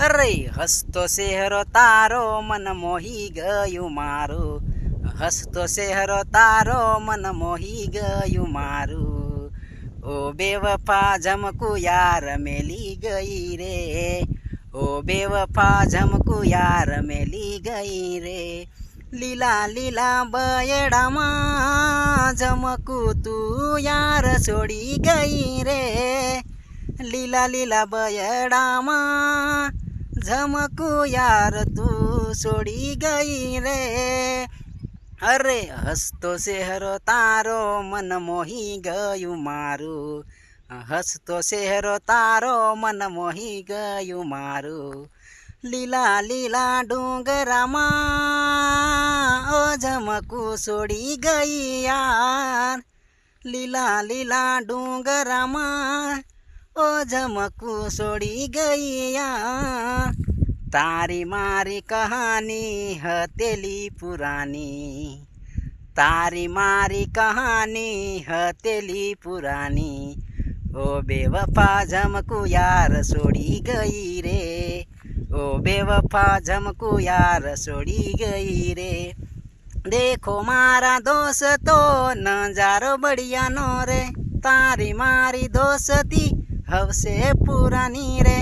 અરે હસતો શેહરો તારો મન મોહી ગયું મારું, હસતો શેહરો તારો મન મોહી ગયું મારું. ઓ બેવફા ઝમકું યાર મેલી ગઈ રે, ઓ બેવફા ઝમકું યાર મેલી ગઈ રે. લીલા લીલા બયડામાં ઝમકું તું યાર છોડી ગઈ રે, લીલા લીલા બયડામાં ઝમકું યાર તું છોડી ગઈ રે. અરે હસતો શેહરો તારો મન મોહી ગયું મારું, હસતો શેહરો તારો મન મોહી ગયું મારું. લીલા લીલા ડુંગરામાં ઓ ઝમકું છોડી ગઈ યાર, લીલા લીલા ડુંગરામાં ઓ ઝમકું છોડી ગઈ યાર. તારી મારી કહાની હતેલી પુરાની, તારી મારી કહાની હતેલી પુરાની. ઓ બેવફા ઝમકું યાર છોડી ગઈ રે, ઓ બેવફા ઝમકું યાર છોડી ગઈ રે. દેખો મારા દોસ્તો નજારો બળિયાનો રે, તારી મારી દોસ્તી હવસે પુરાની રે.